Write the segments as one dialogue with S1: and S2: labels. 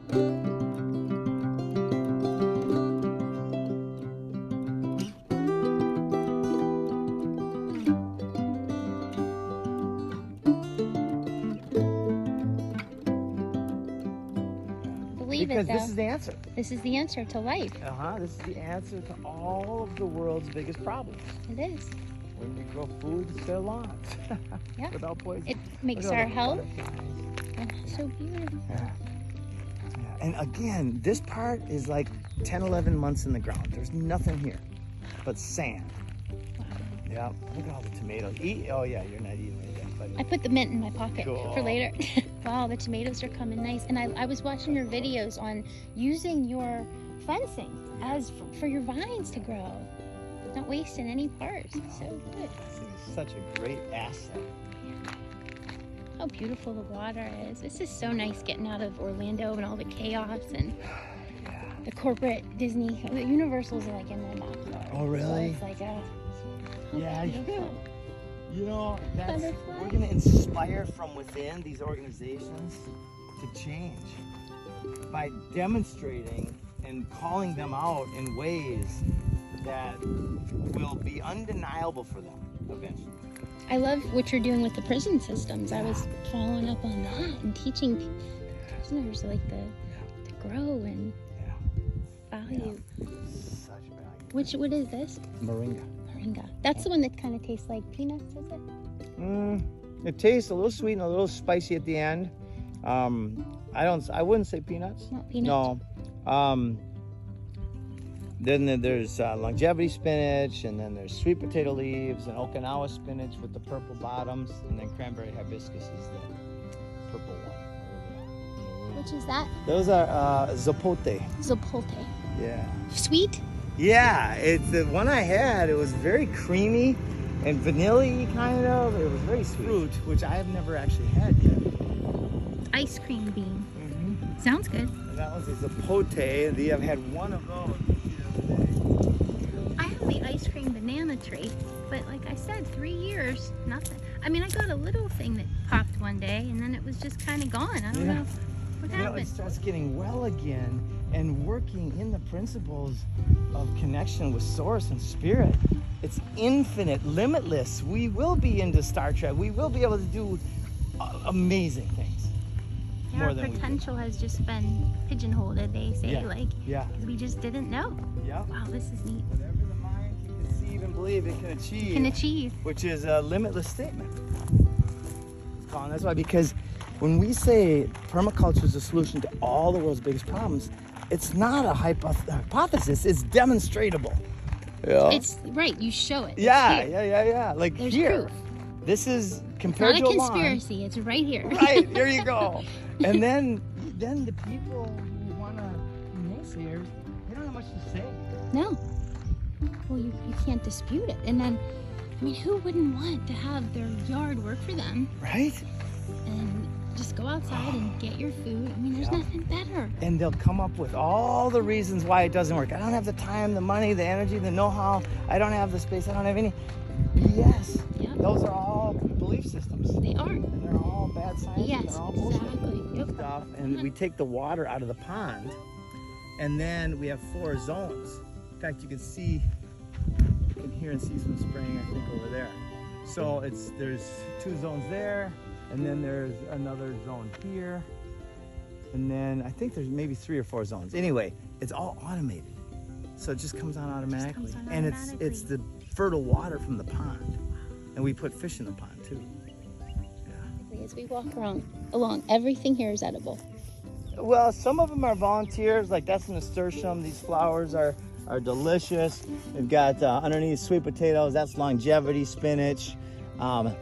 S1: Believe it, though.
S2: This is the answer.
S1: This is the answer to life.
S2: This is the answer to all of the world's biggest problems.
S1: It is.
S2: When we grow foods to lawns
S1: Yeah.
S2: without poison.
S1: It makes
S2: Look at all
S1: our
S2: the
S1: health
S2: butterflies.
S1: so beautiful.
S2: Yeah. And again, this part is like 10, 11 months in the ground. There's nothing here but sand. Yeah, look at all the tomatoes. Oh yeah, you're not eating it yet, but
S1: I put the mint in my pocket
S2: Cool.
S1: for later. Wow, the tomatoes are coming nice. And I was watching your videos on using your fencing as for your vines to grow. Not wasting any parts. So good.
S2: this is such a great asset.
S1: How beautiful the water is. This is so nice getting out of Orlando and all the chaos and the corporate Disney. The Universal's like in my mouth.
S2: Oh really?
S1: So it's like, how
S2: Yeah,
S1: beautiful.
S2: You know,
S1: Butterfly.
S2: we're going to inspire from within these organizations to change by demonstrating and calling them out in ways that will be undeniable for them eventually.
S1: I love what you're doing with the prison systems. I was following up on that and teaching prisoners like to grow and value.
S2: Such value.
S1: What is this?
S2: Moringa.
S1: Moringa. That's the one that kind of tastes like peanuts, is it?
S2: It tastes a little sweet and a little spicy at the end. I wouldn't say peanuts.
S1: Not peanuts.
S2: No. Then there's longevity spinach, and then there's sweet potato leaves and Okinawa spinach with the purple bottoms, and then cranberry hibiscus is the purple one.
S1: Which is that?
S2: Those are zapote.
S1: Zapote.
S2: Yeah.
S1: Sweet?
S2: Yeah, it's the one I had. It was very creamy and vanilla-y kind of. It was very sweet. Fruit, which I have never actually had yet.
S1: Ice cream bean. Sounds good.
S2: And that was a zapote. I've had one of those.
S1: I have the ice cream banana tree, but like I said, 3 years, nothing. I mean, I got a little thing that popped one day, and then it was just kind of gone. I don't know what happened.
S2: It starts getting well again and working in the principles of connection with source and spirit. It's infinite, limitless. We will be into Star Trek. We will be able to do amazing things.
S1: Yeah, our potential has just been pigeonholed, they say,
S2: Yeah.
S1: because we just didn't know.
S2: Yeah.
S1: Wow, this is neat.
S2: Whatever the mind can conceive and believe it can achieve.
S1: Can achieve.
S2: Which is a limitless statement. Colin, that's why, because when we say permaculture is a solution to all the world's biggest problems, it's not a hypothesis, it's demonstratable. Yeah.
S1: It's right, you show it.
S2: Yeah. Like
S1: There's
S2: here.
S1: proof.
S2: This is
S1: It's
S2: compared
S1: not
S2: to
S1: a conspiracy,
S2: lawn.
S1: it's right here.
S2: Right, there you go. And then the people who want to be naysayers, they don't have much to say.
S1: No. Well, you can't dispute it. And then, I mean, who wouldn't want to have their yard work for them
S2: Right?
S1: and just go outside and get your food? I mean, there's nothing better.
S2: And they'll come up with all the reasons why it doesn't work. I don't have the time, the money, the energy, the know-how. I don't have the space. I don't have any BS.
S1: Yeah.
S2: Those are all belief systems.
S1: They are.
S2: And they're all bad science.
S1: Yes,
S2: they're all bullshit
S1: exactly. Yep.
S2: stuff. And we take the water out of the pond, and then we have 4 zones. In fact, you can hear and see some spraying, I think, over there. So there's 2 zones there, and then there's another zone here, and then I think there's maybe 3 or 4 zones. Anyway, it's all automated, so it just comes on automatically. And it's the fertile water from the pond, and we put fish in the pond too.
S1: As we walk along, everything here is edible.
S2: Well, some of them are volunteers, like that's an nasturtium. These flowers are delicious. We've got underneath sweet potatoes, that's longevity spinach. And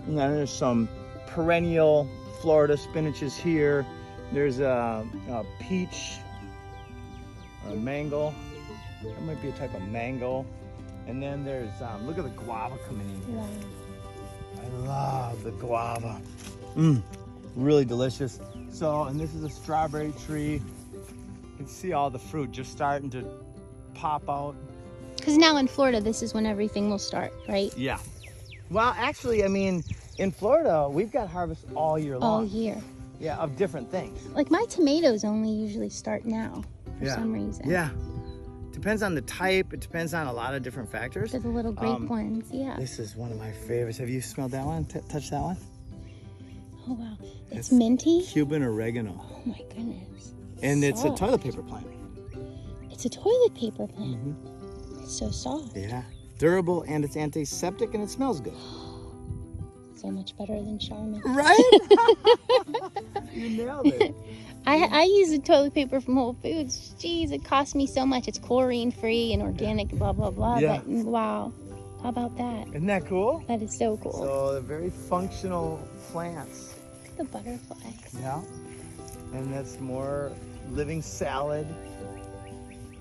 S2: then there's some perennial Florida spinaches here. There's a peach or a mango. That might be a type of mango. And then there's, look at the guava coming in here. I love the guava. Really delicious. So, and this is a strawberry tree. You can see all the fruit just starting to pop out.
S1: Because now in Florida, this is when everything will start, right?
S2: Yeah. Well, actually, I mean, in Florida, we've got harvest all year long.
S1: All year.
S2: Yeah, of different things.
S1: Like my tomatoes only usually start now for some reason.
S2: Yeah. Depends on the type. It depends on a lot of different factors.
S1: They're the little grape ones, yeah.
S2: This is one of my favorites. Have you smelled that one? Touched that one?
S1: Oh wow, it's minty.
S2: Cuban oregano.
S1: Oh my goodness.
S2: And it's a
S1: Soft.
S2: toilet paper plant.
S1: It's a toilet paper plant. It's so soft.
S2: Yeah. Durable, and it's antiseptic, and it smells good.
S1: So much better than Charmin.
S2: Right? You nailed it.
S1: I use the toilet paper from Whole Foods. Jeez, it cost me so much. It's chlorine free and organic, blah blah blah.
S2: Yeah.
S1: But wow, how about that?
S2: Isn't that cool?
S1: That is so cool.
S2: So they're very functional plants.
S1: Look at the butterfly.
S2: Yeah. And that's more living salad.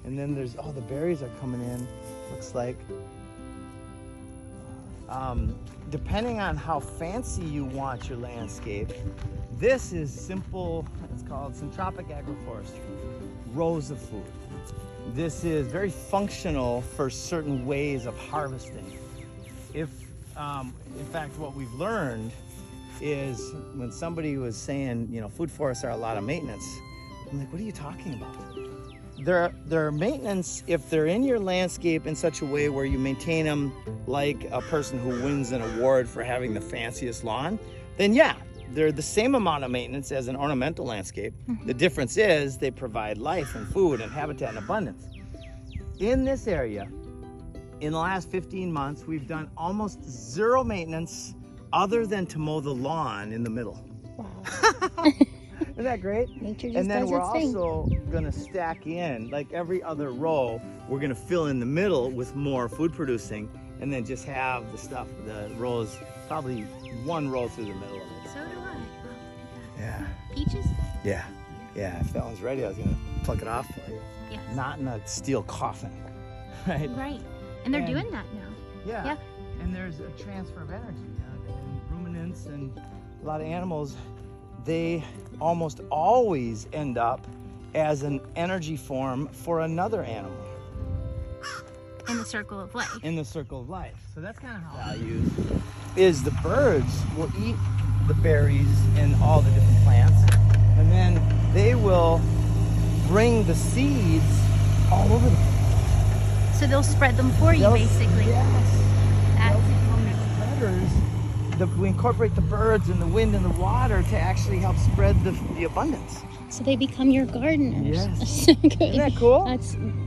S2: And then there's, oh, the berries are coming in, looks like. Depending on how fancy you want your landscape, this is simple, it's called Centropic Agroforestry, rows of food. This is very functional for certain ways of harvesting. If, in fact, what we've learned is when somebody was saying, you know, food forests are a lot of maintenance, I'm like, what are you talking about? They're maintenance if they're in your landscape in such a way where you maintain them like a person who wins an award for having the fanciest lawn, then yeah, they're the same amount of maintenance as an ornamental landscape. The difference is they provide life and food and habitat and abundance. In this area, in the last 15 months, we've done almost zero maintenance other than to mow the lawn in the middle.
S1: Wow.
S2: Isn't that great?
S1: Nature just
S2: And then
S1: does
S2: we're
S1: its thing.
S2: also gonna stack in, like every other row, we're gonna fill in the middle with more food producing, and then just have the stuff, the rows, probably one row through the middle of it.
S1: So do I.
S2: Yeah.
S1: Peaches?
S2: Yeah. Yeah, if that one's ready, I was gonna pluck it off for you.
S1: Yes.
S2: Not in a steel coffin, right?
S1: Right. And they're
S2: And-
S1: doing that now.
S2: Yeah.
S1: Yeah.
S2: And there's a transfer of energy. And ruminants and a lot of animals, they almost always end up as an energy form for another animal
S1: In the circle of life.
S2: in the circle of life. So that's kind of how values is the birds will eat the berries and all the different plants, and then they will bring the seeds all over the place.
S1: So they'll spread them for you,
S2: They'll-
S1: basically.
S2: Yes.
S1: That's
S2: Spreaders, we incorporate the birds and the wind and the water to actually help spread the abundance.
S1: so they become your gardeners.
S2: Yes.
S1: So good.
S2: Isn't that cool?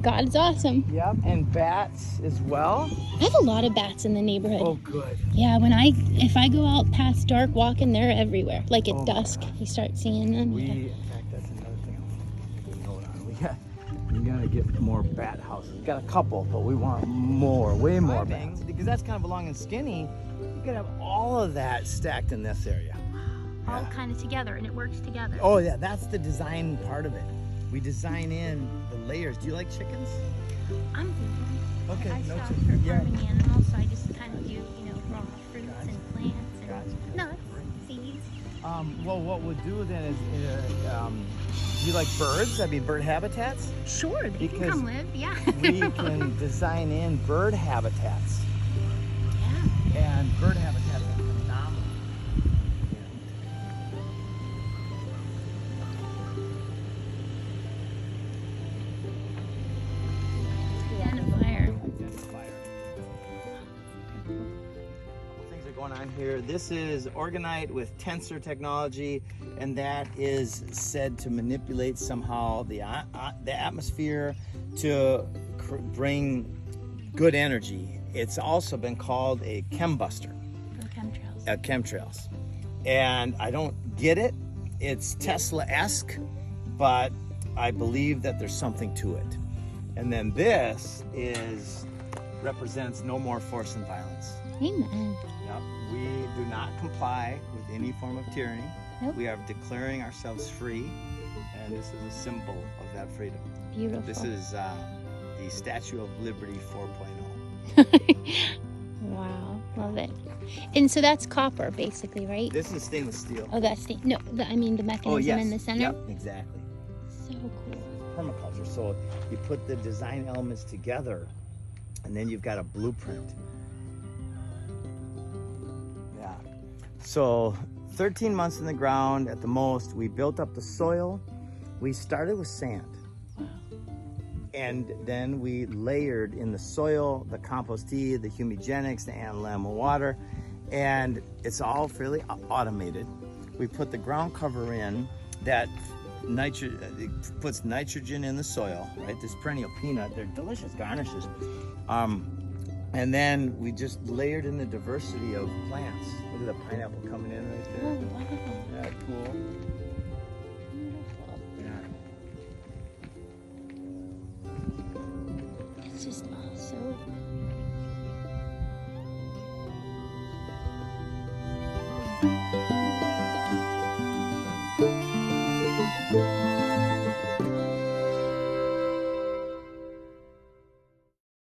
S1: God's awesome.
S2: Yep, and bats as well.
S1: I have a lot of bats in the neighborhood.
S2: Oh, good.
S1: Yeah, if I go out past dark walking, they're everywhere. Like at
S2: Oh,
S1: dusk, you start seeing them.
S2: In fact, that's another thing. Hold on, we gotta get more bat houses. We got a couple, but we want more, way more bats. Because that's kind of long and skinny. You could have all of that stacked in this area.
S1: All kind of together, and it works together.
S2: Oh yeah, that's the design part of it. We design in the layers. Do you like chickens?
S1: I'm vegan.
S2: Okay,
S1: I
S2: no
S1: shop
S2: chicken.
S1: for
S2: Yeah.
S1: farming animals, so I just kind of do, raw fruits
S2: Gotcha.
S1: and plants and
S2: Gotcha.
S1: nuts, seeds.
S2: Well, what we'll do then is, do you like birds? I mean, bird habitats?
S1: Sure, they can
S2: Because
S1: come live, yeah.
S2: We can design in bird habitats.
S1: Yeah.
S2: And bird habitats are phenomenal.
S1: Identifier.
S2: Things are going on here. This is Orgonite with tensor technology, and that is said to manipulate somehow the atmosphere to bring good energy. It's also been called a chembuster.
S1: For chemtrails.
S2: Chemtrails. And I don't get it. It's Tesla-esque, but I believe that there's something to it. And then this represents no more force and violence.
S1: Amen.
S2: Yep. We do not comply with any form of tyranny.
S1: Nope.
S2: We are declaring ourselves free, and this is a symbol of that freedom.
S1: Beautiful.
S2: This is the Statue of Liberty 4.0.
S1: Wow, love it. And so that's copper, basically, right?
S2: This is stainless steel.
S1: Oh, that's the mechanism in the center.
S2: Yep, exactly.
S1: So cool.
S2: Permaculture. So you put the design elements together, and then you've got a blueprint. Yeah. So 13 months in the ground at the most. We built up the soil. We started with sand. And then we layered in the soil, the compost tea, the humigenics, the animal water, and it's all fairly automated. We put the ground cover in that it puts nitrogen in the soil, right? This perennial peanut, they're delicious garnishes. And then we just layered in the diversity of plants. Look at the pineapple coming in right there.
S1: Oh, wow.
S2: Yeah, cool.
S1: Beautiful.
S2: Yeah.
S1: It's just all so...
S2: Yeah.